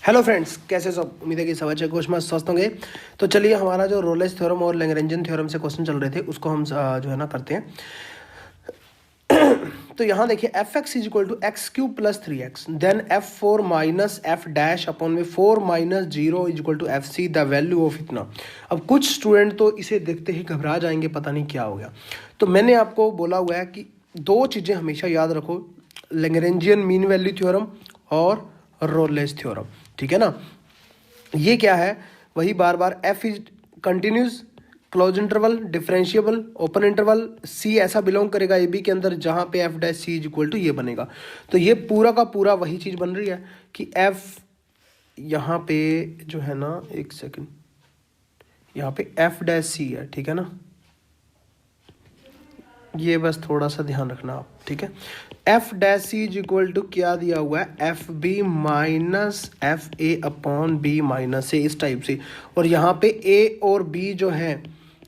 Hello friends, कैसे सब। उम्मीद है कि सब अच्छे कुछ मस्त स्वस्थ होंगे। तो चलिए, हमारा जो रोलेस थ्योरम और लैग्रेंजियन थ्योरम से क्वेश्चन चल रहे थे उसको हम जो है ना करते हैं। तो यहाँ देखिए, f x is equal to x cube plus 3x, then f four minus f dash upon में 4 minus 0 is equal to f c, the value of इतना। अब कुछ स्टूडेंट तो इसे देखते ही घबरा जाएंगे, पता नहीं क्या हो गया। तो मैंने आपको बोला हुआ है कि दो चीज़ें हमेशा याद रखो, लैग्रेंजियन मीन वैल्यू थ्योरम और रोलेस थ्योरम। ठीक है ना। ये क्या है, वही बार बार, F is continuous, closed interval, differentiable, open interval, C ऐसा बिलोंग करेगा ए बी के अंदर जहां पे F dash C is equal to ये बनेगा। तो ये पूरा का पूरा वही चीज बन रही है कि एफ यहाँ पे जो है ना, एक सेकंड, यहाँ पे एफ डैश सी है। ठीक है ना, ये बस थोड़ा सा ध्यान रखना आप। ठीक है, F dash C is equal to क्या दिया हुआ है, F B minus F A upon B minus A, इस टाइप से। और यहाँ पे ए और बी जो है,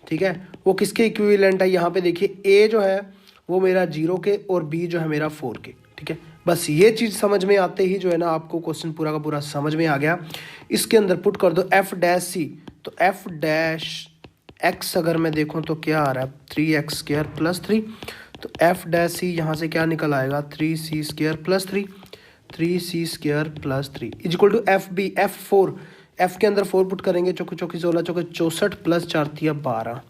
ठीक है, वो किसके इक्विवेलेंट है। यहाँ पे देखिए, ए जो है वो मेरा 0 के और बी जो है मेरा 4 के। ठीक है, बस ये चीज़ समझ में आते ही जो है ना आपको क्वेश्चन पूरा का पूरा समझ में आ गया। इसके अंदर पुट कर दो एफ डैश सी, तो एफ डैश एक्स अगर मैं देखूं तो क्या आ रहा है, 3x स्क्वायर प्लस 3। तो एफ डैश सी यहाँ से क्या निकल आएगा, 3c square plus 3, 3c square plus 3 is equal to F b, f four, f के अंदर 4 पुट करेंगे, चौके चौकी 16 चौके 64 प्लस 4 तिया 12।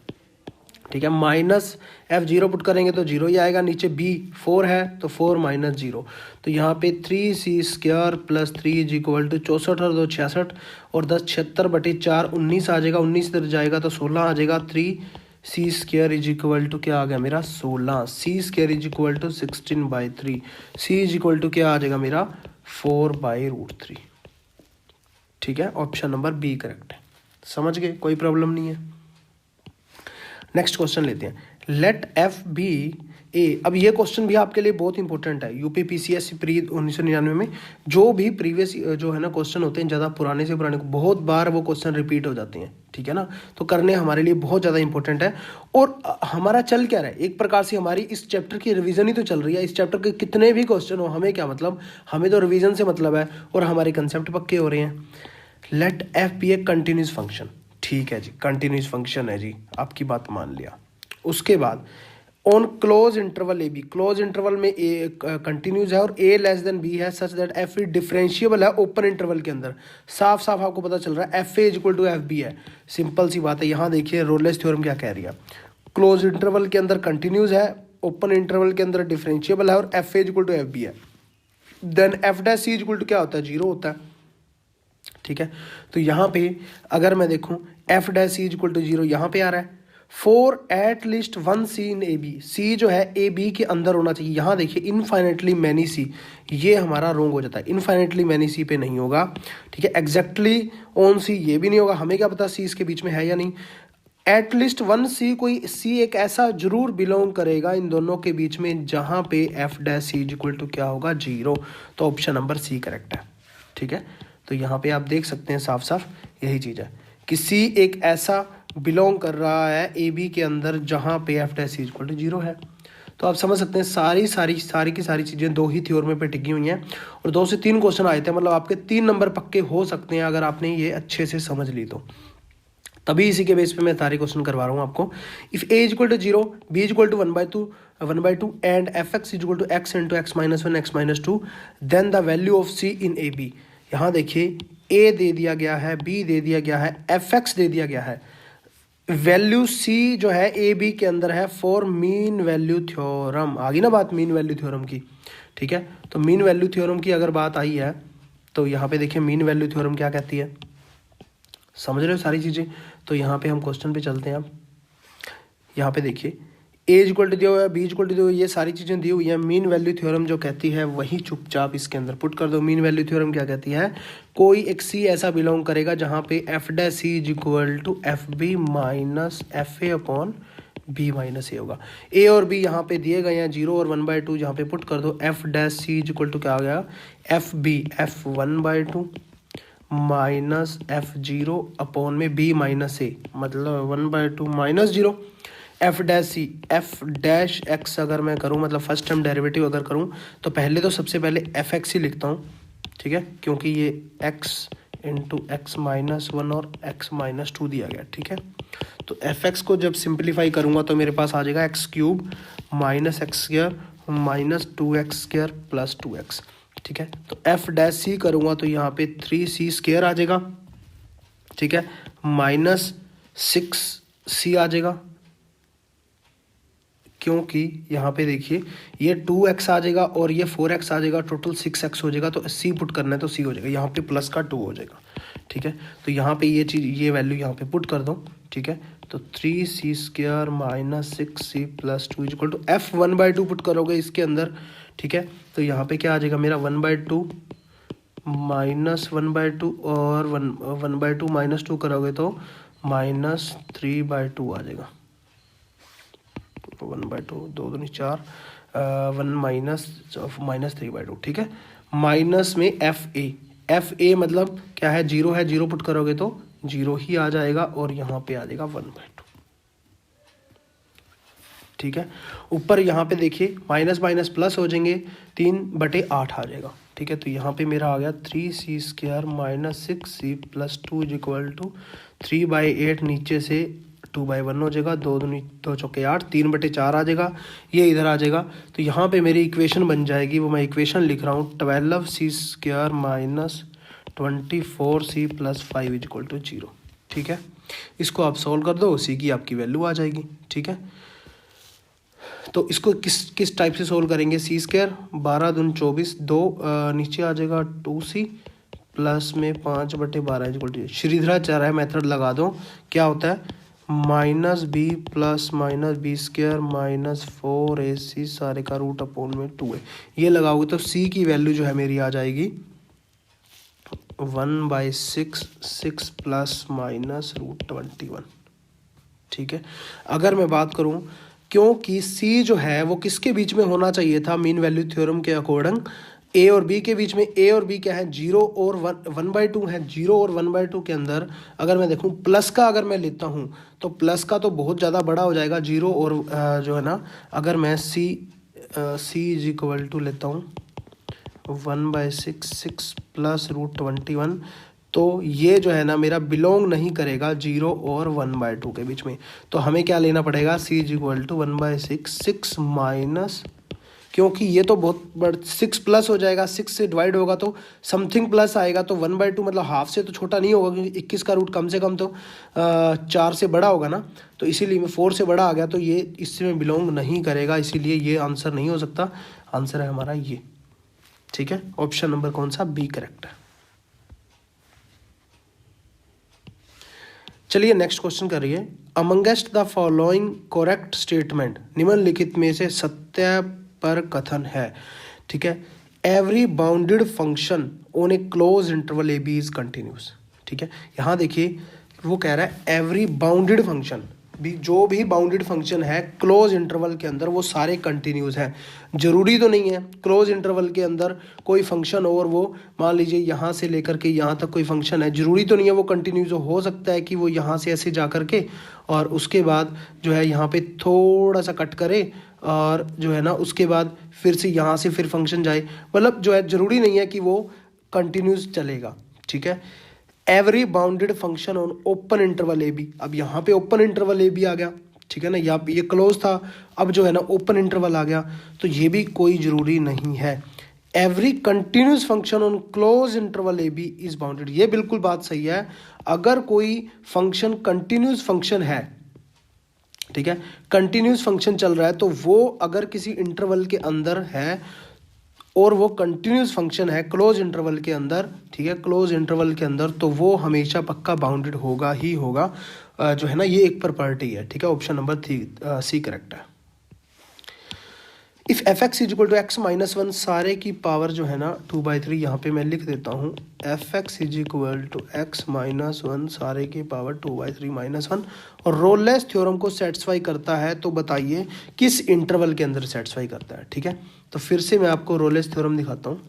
ठीक है, माइनस एफ जीरो पुट करेंगे तो जीरो ही आएगा, नीचे बी 4 है तो 4 माइनस 0। तो यहाँ पे 3c square plus 3 is equal to 64 और 2 66 और 10 76/4 19 आ जाएगा, 19 इधर जाएगा तो 16 आ जाएगा। 3c square is equal to क्या आ गया मेरा 16, c square is equal to 16/3, c is equal to क्या आ जाएगा मेरा 4/√3। ठीक है, ऑप्शन नंबर बी करेक्ट है। समझ गए, कोई प्रॉब्लम नहीं है। नेक्स्ट क्वेश्चन लेते हैं, लेट एफ बी ए। अब ये क्वेश्चन भी आपके लिए बहुत इंपॉर्टेंट है, यूपी पीसीएससी प्री 1999 में जो भी प्रीवियस जो है ना क्वेश्चन होते हैं, ज़्यादा पुराने से पुराने, बहुत बार वो क्वेश्चन रिपीट हो जाते हैं। ठीक है ना, तो करने हमारे लिए बहुत ज़्यादा इंपॉर्टेंट है। और हमारा चल क्या रहा है, एक प्रकार से हमारी इस चैप्टर की रिवीजन ही तो चल रही है। इस चैप्टर के कितने भी क्वेश्चन हो, हमें क्या मतलब, हमें तो रिवीजन से मतलब है और हमारे कंसेप्ट पक्के हो रहे हैं। Let f be a continuous function. ठीक है जी, कंटिन्यूस फंक्शन है जी, आपकी बात मान लिया। उसके बाद on close interval a b, close interval में ए कंटिन्यूस है और ए लेस देन बी है, such that f e differentiable है ओपन इंटरवल के अंदर। साफ साफ आपको पता चल रहा है f A is equal to F B है। सिंपल सी बात है। यहाँ देखिए रोलेस थ्योरम क्या कह रही है, क्लोज इंटरवल के अंदर कंटिन्यूस है, ओपन इंटरवल के अंदर डिफरेंशिएबल है और F A is equal to F B है। Then F dash C is equal to क्या होता है, 0 होता है। ठीक है, तो यहाँ पे अगर मैं देखूं F dash C is equal to 0 यहाँ पे आ रहा है। For at least 1 C in A B, C जो है ए बी के अंदर होना चाहिए। यहाँ देखिए इनफाइनेटली मैनी सी, ये हमारा रोंग हो जाता है, इनफाइनेटली मैनी सी पे नहीं होगा। ठीक है, एग्जैक्टली ऑन सी ये भी नहीं होगा, हमें क्या पता सी इसके बीच में है या नहीं। एटलीस्ट 1 सी, कोई सी एक ऐसा जरूर बिलोंग करेगा इन दोनों के बीच में जहाँ पे F dash C is equal to क्या होगा 0। तो ऑप्शन नंबर सी करेक्ट है। ठीक है, तो यहाँ पे आप देख सकते हैं साफ साफ यही चीज़ है कि सी एक ऐसा बिलोंग कर रहा है ए बी के अंदर जहाँ पे F dash is equal to 0 है। तो आप समझ सकते हैं सारी की सारी चीज़ें दो ही थ्योरम पे टिकी हुई हैं और 2 से 3 क्वेश्चन आए थे, मतलब आपके 3 नंबर पक्के हो सकते हैं अगर आपने ये अच्छे से समझ ली तो। तभी इसी के बेस पे मैं सारे क्वेश्चन करवा रहा हूँ आपको। If a is equal to 0, b is equal to 1/2 and f x is equal to x into x minus 1 x minus 2, then the value of c in A b. यहाँ देखिए ए दे दिया गया है, बी दे दिया गया है, एफ एक्स दे दिया गया है, वैल्यू सी जो है ए बी के अंदर है फॉर मीन वैल्यू थ्योरम। आ गई ना बात मीन वैल्यू थ्योरम की। ठीक है, तो मीन वैल्यू थ्योरम की अगर बात आई है तो यहाँ पे देखिए मीन वैल्यू थ्योरम क्या कहती है, समझ रहे हो सारी चीज़ें। तो यहाँ पे हम क्वेश्चन पे चलते हैं। अब यहाँ पे देखिए ए इज इक्वल टू दिया हुआ है, बी इज इक्वल टू दिया हुआ है, ये सारी चीज़ें दी हुई हैं। मीन वैल्यू थ्योरम जो कहती है वही चुपचाप इसके अंदर पुट कर दो। मीन वैल्यू थ्योरम क्या कहती है, कोई एक सी ऐसा बिलोंग करेगा जहाँ पे F dash C is equal to F B minus F A upon B minus A होगा। ए और बी यहाँ पे दिए गए हैं 0 और 1/2, जहाँ पे पुट कर दो f dash C is equal to क्या आ गया, f b f 1/2 minus f 0 upon में बी माइनस ए, मतलब 1/2 minus 0। F dash c, f dash x अगर मैं करूँ, मतलब फर्स्ट टर्म डेरिवेटिव अगर करूँ तो पहले तो सबसे पहले एफ एक्स ही लिखता हूँ। ठीक है, क्योंकि ये x into x minus one और x माइनस टू दिया गया, ठीक है। तो एफ एक्स को जब सिंप्लीफाई करूँगा तो मेरे पास आ जाएगा x cube minus x square minus 2x square plus 2x, ठीक है। तो एफ डैश सी करूँगा तो यहाँ पे 3c स्क्वायर आ जाएगा, ठीक है, माइनस 6c आ जाएगा, क्योंकि यहाँ पे देखिए ये 2x आ जाएगा और ये 4x आ जाएगा, टोटल 6x हो जाएगा। तो c पुट करना है तो c हो जाएगा, यहाँ पे प्लस का 2 हो जाएगा, ठीक है। तो यहाँ पे ये चीज़, ये वैल्यू यहाँ पे पुट कर दो, ठीक है। तो 3c square minus 6c plus 2 equal to f 1/2 put करोगे इसके अंदर, ठीक है। तो यहाँ पे क्या आ जाएगा मेरा 1/2 माइनस 1/2 और 1/2 माइनस 2 करोगे तो माइनस 3/2 आ जाएगा। 1/2, 2 दूनी 4, 1 माइनस 3/2, ठीक है। माइनस में एफ ए मतलब क्या है, 0 है, 0 पुट करोगे तो 0 ही आ जाएगा और यहाँ पे आ जाएगा 1/2, ठीक है। ऊपर यहाँ पे देखिए माइनस माइनस प्लस हो जाएंगे, 3/8 आ जाएगा, ठीक है। तो यहाँ पे मेरा आ गया 3c square minus 6c plus 2 equal to 3/8, नीचे से 2/1 हो जाएगा, 2 दूनी 2 चौके 8, 3/4 आ जाएगा, ये इधर आ जाएगा। तो यहाँ पे मेरी इक्वेशन बन जाएगी, वो मैं इक्वेशन लिख रहा हूँ 12c square minus 24c plus 5 equal to 0, ठीक है। इसको आप सॉल्व कर दो, उसी की आपकी वैल्यू आ जाएगी, ठीक है। तो इसको किस टाइप से सोल्व करेंगे, सी स्क्वायर 12 दूनी 24, 2 नीचे आ जाएगा 2c प्लस में 5/12 इक्वल टू, श्रीधराचार्य मेथड लगा दो, क्या होता है minus b plus minus b square minus 4ac सारे का रूट अपोन में 2a, ये लगाओगे तो c की वैल्यू जो है मेरी आ जाएगी 1/6 6 प्लस माइनस √21, ठीक है। अगर मैं बात करूं, क्योंकि c जो है वो किसके बीच में होना चाहिए था मीन वैल्यू थ्योरम के अकॉर्डिंग, a और b के बीच में। a और b क्या है, 0 और 1/2 है, 0 और 1/2 के अंदर अगर मैं देखूं प्लस का अगर मैं लेता हूं तो प्लस का तो बहुत ज़्यादा बड़ा हो जाएगा, 0 और जो है ना, अगर मैं c इज इक्वल टू लेता हूं 1/6 6 प्लस √21, तो ये जो है ना मेरा बिलोंग नहीं करेगा 0 और 1/2 के बीच में। तो हमें क्या लेना पड़ेगा, c is equal to 1/6 6 minus, क्योंकि ये तो बहुत बड़ा 6 प्लस हो जाएगा, 6 से डिवाइड होगा तो समथिंग प्लस आएगा, तो 1/2 मतलब हाफ से तो छोटा नहीं होगा, क्योंकि 21 का रूट कम से कम तो 4 से बड़ा होगा ना, तो इसीलिए मैं 4 से बड़ा आ गया, तो ये इससे में बिलोंग नहीं करेगा, इसीलिए ये आंसर नहीं हो सकता। आंसर है हमारा ये, ठीक है। ऑप्शन नंबर कौन सा, बी करेक्ट है। चलिए नेक्स्ट क्वेश्चन करिए, amongst the following correct statement, निम्नलिखित में से सत्य पर कथन है, ठीक है। Every bounded function on a close interval a b is continuous, ठीक है। यहाँ देखिए वो कह रहा है एवरी बाउंडेड फंक्शन, भी जो भी बाउंडेड फंक्शन है क्लोज इंटरवल के अंदर वो सारे कंटिन्यूस हैं। जरूरी तो नहीं है क्लोज इंटरवल के अंदर कोई फंक्शन और वो मान लीजिए यहाँ से लेकर के यहाँ तक कोई फंक्शन है, जरूरी तो नहीं है वो कंटिन्यूस हो सकता है कि वो यहाँ से ऐसे जा कर के और उसके बाद जो है यहाँ पे थोड़ा सा कट करे और जो है ना उसके बाद फिर से यहाँ से फिर फंक्शन जाए, मतलब जो है ज़रूरी नहीं है कि वो कंटिन्यूस चलेगा, ठीक है। Every bounded function on open interval a b, अब यहाँ पे ओपन इंटरवल ए बी आ गया, ठीक है ना, यहाँ पे ये क्लोज था, अब जो है ना ओपन इंटरवल आ गया, तो ये भी कोई ज़रूरी नहीं है। Every continuous function on close interval a b is bounded, ये बिल्कुल बात सही है। अगर कोई फंक्शन कंटिन्यूस फंक्शन है, ठीक है, कंटिन्यूस फंक्शन चल रहा है, तो वो अगर किसी इंटरवल के अंदर है और वो कंटिन्यूस फंक्शन है क्लोज इंटरवल के अंदर, ठीक है, क्लोज इंटरवल के अंदर, तो वो हमेशा पक्का बाउंडेड होगा ही होगा, जो है ना, ये एक प्रॉपर्टी है, ठीक है। ऑप्शन नंबर सी करेक्ट है। If f x is equal to x minus 1 सारे की पावर जो है ना 2/3, यहाँ पे मैं लिख देता हूँ f x is equal to x minus 1 सारे की पावर 2/3 माइनस 1 और रोलेस थ्योरम को सेटिस्फाई करता है, तो बताइए किस इंटरवल के अंदर सेटिस्फाई करता है, ठीक है। तो फिर से मैं आपको रोलेस थ्योरम दिखाता हूँ,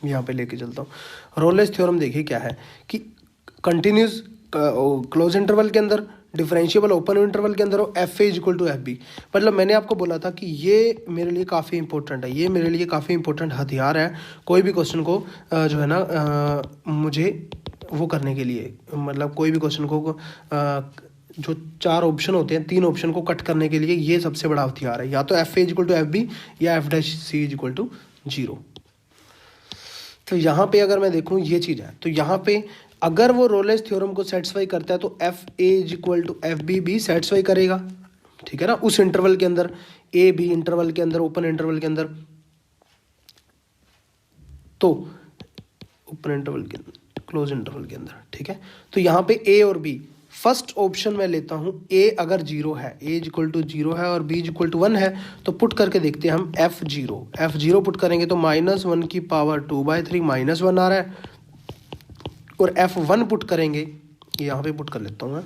यहाँ पे लेके चलता हूँ। रोलेस थ्योरम देखिए क्या है कि कंटिन्यूस क्लोज इंटरवल के अंदर डिफरेंशिएबल ओपन इंटरवल के अंदर हो, f A equal to F b. मतलब मैंने आपको बोला था कि ये मेरे लिए काफ़ी इंपॉर्टेंट है, ये मेरे लिए काफ़ी इंपॉर्टेंट हथियार है कोई भी क्वेश्चन को जो है ना मुझे वो करने के लिए, मतलब कोई भी क्वेश्चन को जो 4 ऑप्शन होते हैं 3 ऑप्शन को कट करने के लिए ये सबसे बड़ा हथियार है, या तो F A equal to F B या F dash C equal to 0। तो यहाँ पे अगर मैं देखूँ ये चीज़ है, तो यहाँ पे अगर वो रोलेस थ्योरम को सेटिस्फाई करता है तो F A equal to F b भी सेटिस्फाई करेगा, ठीक है ना, उस इंटरवल के अंदर, ए बी इंटरवल के अंदर, ओपन इंटरवल के अंदर। तो ओपन इंटरवल के अंदर, क्लोज इंटरवल के अंदर, ठीक है। तो यहाँ पे ए और बी, फर्स्ट ऑप्शन मैं लेता हूँ ए अगर 0 है, ए इक्वल टू 0 है और बी इक्वल टू 1 है, तो पुट करके देखते हैं हम f0 पुट करेंगे तो -1 की पावर 2/3 -1 आ रहा है, और f1 पुट करेंगे, यहाँ पे पुट कर लेता हूँ मैं,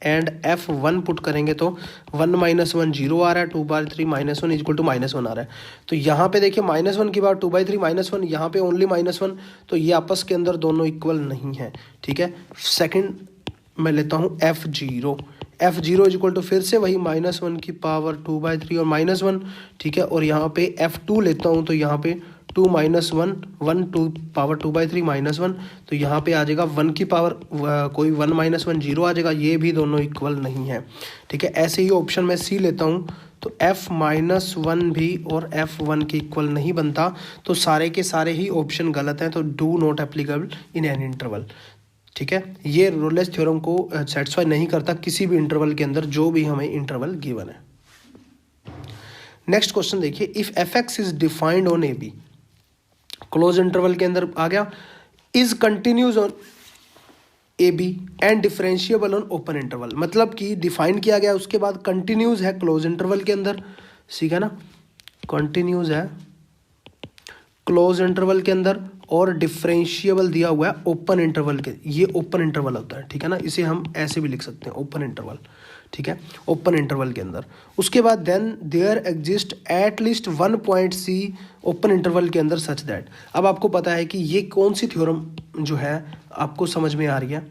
एंड f1 पुट करेंगे तो 1 -1 0 आ रहा है, 2/3 -1 इक्वल टू -1 आ रहा है। तो यहाँ पे देखिए -1 की बार 2/3 -1, यहाँ पे ओनली -1, तो ये आपस के अंदर दोनों इक्वल नहीं है, ठीक है। सेकंड मैं लेता हूँ f0 इक्वल टू फिर से वही -1 की पावर 2/3 और -1, ठीक है। और यहाँ पे f2 लेता हूँ तो यहाँ पे 2 -1 1 2 पावर 2/3 -1, तो यहाँ पे आ जाएगा 1 की पावर कोई 1 -1 0 आ जाएगा, ये भी दोनों इक्वल नहीं है, ठीक है। ऐसे ही ऑप्शन में सी लेता हूँ तो f-1 भी और f1 के इक्वल नहीं बनता, तो सारे के सारे ही ऑप्शन गलत हैं, तो do not applicable in an interval, ठीक है। ये रोलेस थ्योरम को सेटिस्फाई नहीं करता किसी भी इंटरवल के अंदर, जो भी हमें इंटरवल गिवन है। नेक्स्ट क्वेश्चन देखिए, if f x is defined on a b, close interval के अंदर आ गया, is continuous on a b and differentiable on open interval, मतलब कि डिफाइन किया गया उसके बाद कंटिन्यूज है क्लोज इंटरवल के अंदर, ठीक है ना, कंटिन्यूज है क्लोज इंटरवल के अंदर, और डिफरेंशिएबल दिया हुआ है ओपन इंटरवल के, ये ओपन इंटरवल होता है, ठीक है ना, इसे हम ऐसे भी लिख सकते हैं ओपन इंटरवल, ठीक है, ओपन इंटरवल के अंदर। उसके बाद then there exist at least 1 point c open interval के अंदर सच दैट। अब आपको पता है कि ये कौन सी थ्योरम जो है आपको समझ में आ रही है,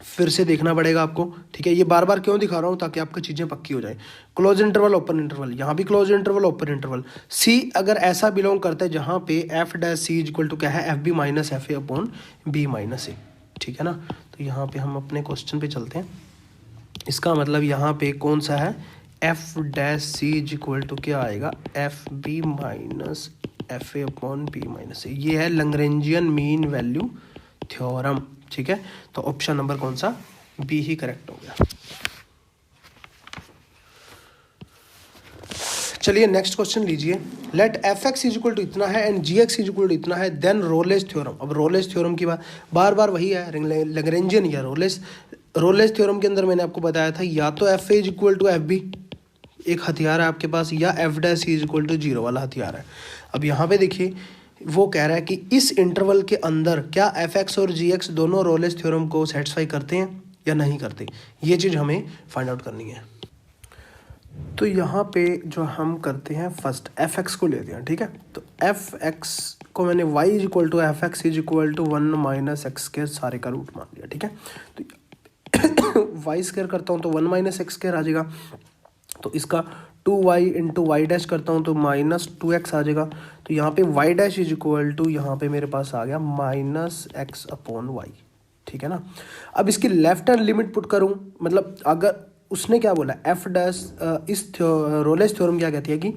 फिर से देखना पड़ेगा आपको, ठीक है। ये बार बार क्यों दिखा रहा हूँ, ताकि आपकी चीज़ें पक्की हो जाए। क्लोज इंटरवल ओपन इंटरवल, यहाँ भी close interval open interval, C अगर ऐसा बिलोंग करता है जहाँ पे F dash C equal to क्या है, F B minus F A upon B minus A, ठीक है ना। तो यहाँ पे हम अपने क्वेश्चन पे चलते हैं। इसका मतलब यहाँ पे कौन सा है, F dash C equal to क्या आएगा, F B minus F A upon B minus A, ये है लैग्रेंजियन मीन वैल्यू थ्योरम, ठीक है। तो ऑप्शन नंबर कौन सा, बी ही करेक्ट हो गया। चलिए नेक्स्ट क्वेश्चन लीजिए, let f x is equal to इतना है and g x is equal to इतना है, देन रोलेस थ्योरम। अब रोलेस थ्योरम की बार बार वही है, लैग्रेंजियन या रोलेस थ्योरम के अंदर मैंने आपको बताया था, या तो F A is equal to F b एक हथियार है आपके पास, या F dash is equal to 0 वाला हथियार है। अब यहाँ पे देखिए वो कह रहा है कि इस इंटरवल के अंदर क्या एफ एक्स और जी एक्स दोनों रोलेस थ्योरम को सेटिस्फाई करते हैं या नहीं करते, ये चीज़ हमें फाइंड आउट करनी है। तो यहाँ पे जो हम करते हैं फर्स्ट एफ एक्स को लेते हैं, ठीक है। तो एफ एक्स को मैंने y is equal to f x is equal to 1 minus x square सारे का रूट मान लिया, ठीक है। तो वाई स्क्वायर करता हूँ तो 1 माइनस एक्स स्क्वायर आ जाएगा, तो इसका 2y इंटू वाई डैश करता हूँ तो -2x आ जाएगा। तो यहाँ पे y dash is equal to यहाँ पे मेरे पास आ गया -x अपॉन वाई, ठीक है ना। अब इसकी लेफ्ट हैंड लिमिट पुट करूँ, मतलब अगर उसने क्या बोला एफ डैश, इस रोलेस थ्योरम क्या कहती है कि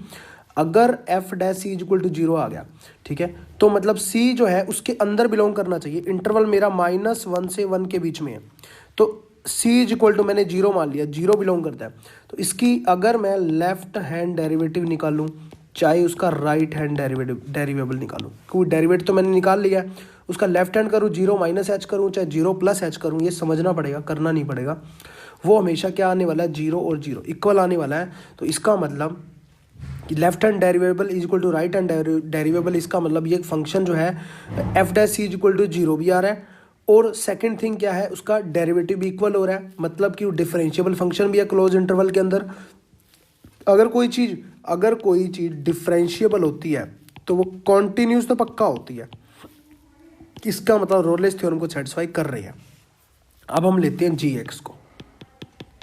अगर f dash C is equal to 0 आ गया, ठीक है, तो मतलब सी जो है उसके अंदर बिलोंग करना चाहिए, इंटरवल मेरा -1 से 1 के बीच में है, तो सी इज इक्वल टू मैंने 0 मान लिया, 0 बिलोंग करता है। तो इसकी अगर मैं लेफ्ट हैंड डेरिवेटिव निकालूं, चाहे उसका राइट हैंड डेरिवेबल निकालूं, क्योंकि डेरिवेटिव तो मैंने निकाल लिया है, उसका लेफ्ट हैंड करूँ 0 माइनस एच करूँ चाहे 0 प्लस एच करूँ, ये समझना पड़ेगा, करना नहीं पड़ेगा। वो हमेशा क्या आने वाला है, 0 और 0 इक्वल आने वाला है। तो इसका मतलब left hand derivable is equal to right hand derivable, इसका मतलब ये फंक्शन जो है F dash C is equal to 0 भी आ रहा है, और सेकंड थिंग क्या है, उसका डेरिवेटिव भी इक्वल हो रहा है, मतलब कि डिफरेंशिएबल फंक्शन भी है क्लोज इंटरवल के अंदर। अगर कोई चीज़ डिफरेंशिएबल होती है तो वो कॉन्टिन्यूस तो पक्का होती है, इसका मतलब रोलेस थ्योरम को सेटिस्फाई कर रही है। अब हम लेते हैं जी एक्स को,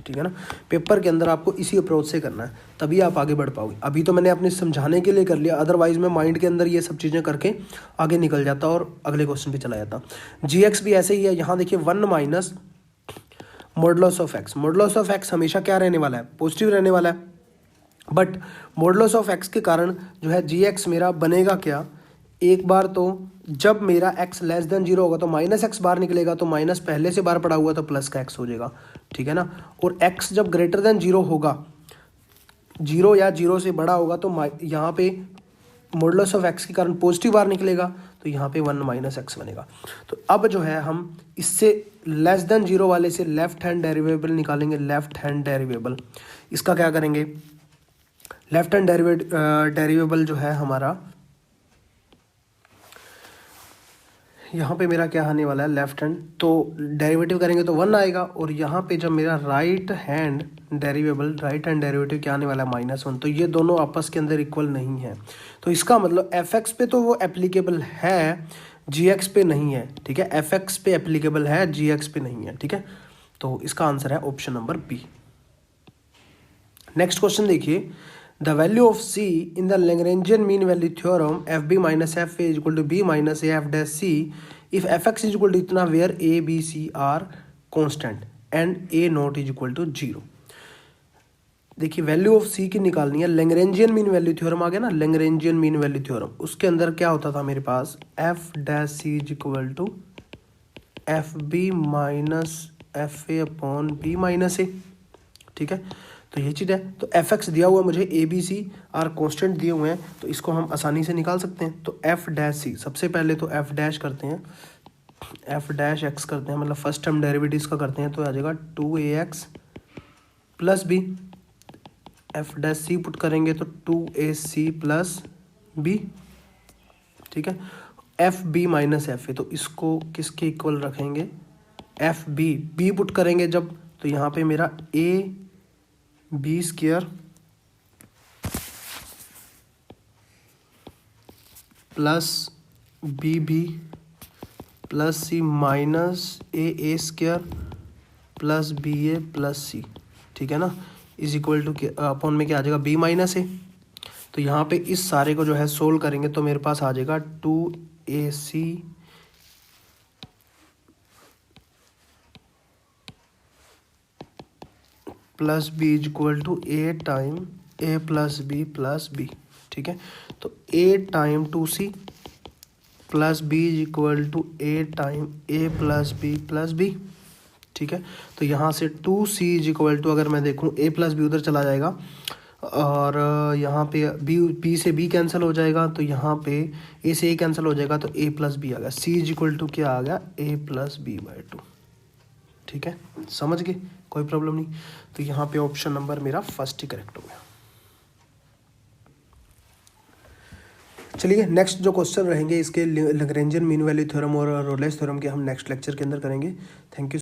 ठीक है ना। पेपर के अंदर आपको इसी अप्रोच से करना है, तभी आप आगे बढ़ पाओगे। अभी तो मैंने अपने समझाने के लिए कर लिया, अदरवाइज मैं माइंड के अंदर ये सब चीज़ें करके आगे निकल जाता और अगले क्वेश्चन पे चला जाता। GX भी ऐसे ही है। यहाँ देखिए 1 minus modulus of x. Modulus of x हमेशा क्या रहने वाला है, पॉजिटिव रहने वाला है। बट मॉडुलस ऑफ एक्स के कारण जो है GX मेरा बनेगा क्या, एक बार तो जब मेरा x लेस देन 0 होगा तो माइनस एक्स बाहर निकलेगा, तो माइनस पहले से बाहर पड़ा हुआ तो प्लस का x हो जाएगा, ठीक है ना। और x जब ग्रेटर देन 0 होगा, 0 या 0 से बड़ा होगा, तो यहाँ पे मॉडुलस ऑफ x के कारण पॉजिटिव बाहर निकलेगा, तो यहाँ पे 1 माइनस एक्स बनेगा। तो अब जो है हम इससे लेस देन 0 वाले से लेफ्ट हैंड डेरिवेबल निकालेंगे। लेफ्ट हैंड डेरिवेबल इसका क्या करेंगे, लेफ्ट हैंड डेरिवेबल जो है हमारा, यहाँ पे मेरा क्या आने वाला है लेफ्ट हैंड, तो डेरिवेटिव करेंगे तो 1 आएगा। और यहाँ पे जब मेरा राइट हैंड डेरिवेटिव क्या आने वाला है -1। तो ये दोनों आपस के अंदर इक्वल नहीं है, तो इसका मतलब fx पे तो वो एप्लीकेबल है, gx पे नहीं है, ठीक है। fx पे एप्लीकेबल है, gx पे नहीं है, ठीक है। तो इसका आंसर है option number B. Next question देखिए, the value of c in the Lagrangian mean value theorem fb minus fa equal to b minus a f dash c if fx is equal to इतना where a b c are constant and a not is equal to 0। देखिए value of c की निकालनी है। Lagrangian mean value theorem आ गया ना, Lagrangian mean value theorem, उसके अंदर क्या होता था मेरे पास, f dash c is equal to fb minus fa upon b minus a, ठीक है। तो ये चीज़ है। तो fx दिया हुआ है मुझे, a b c are constant दिए हुए हैं, तो इसको हम आसानी से निकाल सकते हैं। तो f डैश c, सबसे पहले तो f डैश करते हैं, f डैश x करते हैं, मतलब फर्स्ट टर्म डेरिवेटिव का करते हैं, तो आ जाएगा 2ax plus b। f dash c put करेंगे तो 2ac प्लस b, ठीक है। F B minus F a, तो इसको किसके इक्वल रखेंगे, एफ बी पुट करेंगे जब, तो यहाँ पे मेरा A B square plus B plus C minus A square plus B A plus C, ठीक है ना, इज इक्वल टू अपॉन में क्या आ जाएगा, बी माइनस ए। तो यहाँ पे इस सारे को जो है सोल्व करेंगे तो मेरे पास आ जाएगा 2ac plus b is equal to a time a plus b, ठीक है। तो a time 2c plus b is equal to a time a plus b, ठीक है। तो यहाँ से 2c इज इक्वल टू, अगर मैं देखूँ a प्लस बी उधर चला जाएगा और यहाँ पे b से b कैंसिल हो जाएगा, तो यहाँ पे a से a कैंसिल हो जाएगा, तो a प्लस बी आ गया। c इज इक्वल टू क्या आ गया, a प्लस बी बाई 2, ठीक है। समझ गए, कोई प्रॉब्लम नहीं। तो यहाँ पे ऑप्शन नंबर मेरा फर्स्ट ही करेक्ट हो गया। चलिए नेक्स्ट जो क्वेश्चन रहेंगे इसके लैग्रेंजियन मीन वैल्यू थ्योरम और रोलेस थ्योरम के हम नेक्स्ट लेक्चर के अंदर करेंगे। Thank you.